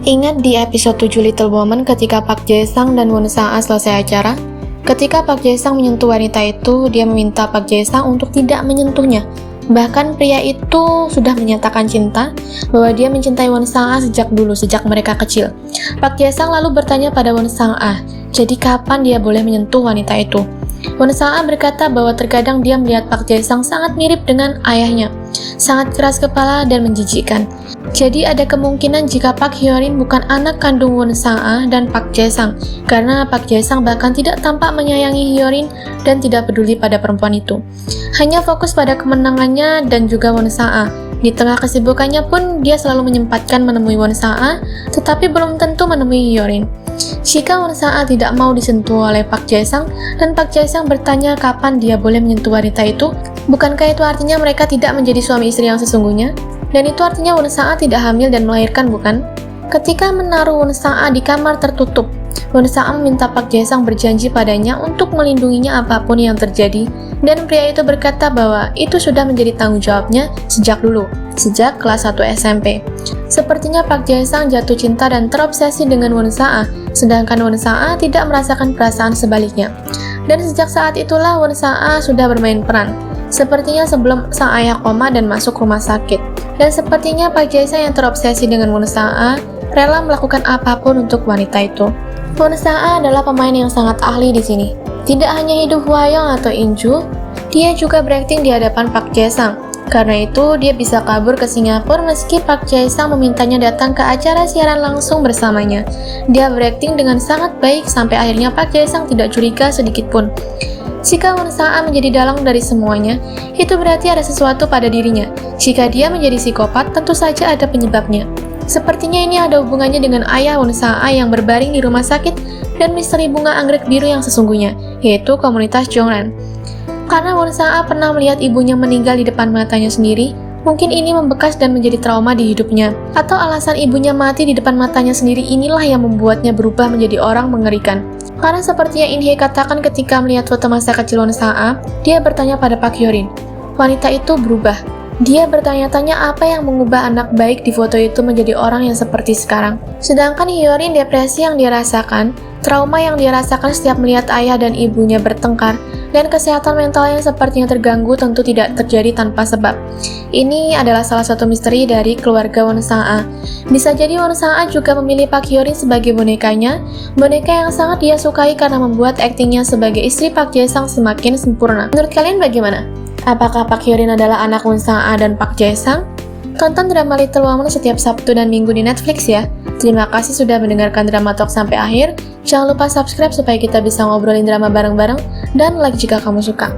Ingat di episode 7 Little Woman ketika Park Jae-sang dan Won Sang-a selesai acara? Ketika Park Jae-sang menyentuh wanita itu, dia meminta Park Jae-sang untuk tidak menyentuhnya. Bahkan pria itu sudah menyatakan cinta bahwa dia mencintai Won Sang-a sejak mereka kecil. Park Jae-sang lalu bertanya pada Won Sang-a, jadi kapan dia boleh menyentuh wanita itu? Won Sang-a berkata bahwa terkadang dia melihat Park Jae-sang sangat mirip dengan ayahnya, sangat keras kepala dan menjijikkan. Jadi ada kemungkinan jika Park Hyo-rin bukan anak kandung Won Sang-a dan Park Jae-sang, karena Park Jae-sang bahkan tidak tampak menyayangi Hyo-rin dan tidak peduli pada perempuan itu. Hanya fokus pada kemenangannya dan juga Won Sang-a. Di tengah kesibukannya pun dia selalu menyempatkan menemui Won Sang-a, tetapi belum tentu menemui Hyo-rin. Jika Won Sang-a tidak mau disentuh oleh Park Jae-sang dan Park Jae-sang bertanya kapan dia boleh menyentuh wanita itu, bukankah itu artinya mereka tidak menjadi suami istri yang sesungguhnya? Dan itu artinya Won Sang-a tidak hamil dan melahirkan, bukan? Ketika menaruh Won Sang-a di kamar tertutup, Won Sang-a meminta Park Jae-sang berjanji padanya untuk melindunginya apapun yang terjadi, dan pria itu berkata bahwa itu sudah menjadi tanggung jawabnya sejak kelas 1 SMP. Sepertinya Park Jae-sang jatuh cinta dan terobsesi dengan Won Sang-a, sedangkan Won Sang-a tidak merasakan perasaan sebaliknya. Dan sejak saat itulah Won Sang-a sudah bermain peran, sepertinya sebelum sang ayah koma dan masuk rumah sakit. Dan sepertinya Park Jae-sang yang terobsesi dengan Won Sang-a rela melakukan apapun untuk wanita itu. Won Sang-a adalah pemain yang sangat ahli di sini. Tidak hanya hidup Hwayong atau Inju, dia juga berakting di hadapan Park Jae-sang. Karena itu, dia bisa kabur ke Singapura meski Park Jae-sang memintanya datang ke acara siaran langsung bersamanya. Dia berakting dengan sangat baik sampai akhirnya Park Jae-sang tidak curiga sedikit pun. Jika Won Sang-a menjadi dalang dari semuanya, itu berarti ada sesuatu pada dirinya. Jika dia menjadi psikopat, tentu saja ada penyebabnya. Sepertinya ini ada hubungannya dengan ayah Won Sang-a yang berbaring di rumah sakit dan misteri bunga anggrek biru yang sesungguhnya, yaitu komunitas Jongran. Karena Won Sang-a pernah melihat ibunya meninggal di depan matanya sendiri, mungkin ini membekas dan menjadi trauma di hidupnya. Atau alasan ibunya mati di depan matanya sendiri inilah yang membuatnya berubah menjadi orang mengerikan. Karena seperti yang In Hye katakan ketika melihat foto masa kecil Won Sang-a, dia bertanya pada Park Hyo-rin, wanita itu berubah. Dia bertanya-tanya apa yang mengubah anak baik di foto itu menjadi orang yang seperti sekarang. Sedangkan Hyo-rin depresi yang dia rasakan, trauma yang dia rasakan setiap melihat ayah dan ibunya bertengkar, dan kesehatan mental yang sepertinya terganggu tentu tidak terjadi tanpa sebab. Ini adalah salah satu misteri dari keluarga Won Sang-a. Bisa jadi Won Sang-a juga memilih Park Hyo-rin sebagai bonekanya, boneka yang sangat dia sukai karena membuat aktingnya sebagai istri Park Jae-sang semakin sempurna. Menurut kalian bagaimana? Apakah Park Hyo-rin adalah anak Won Sang-a dan Park Jae-sang? Tonton drama Little Woman setiap Sabtu dan Minggu di Netflix ya. Terima kasih sudah mendengarkan Drama Talk sampai akhir. Jangan lupa subscribe supaya kita bisa ngobrolin drama bareng-bareng, dan like jika kamu suka.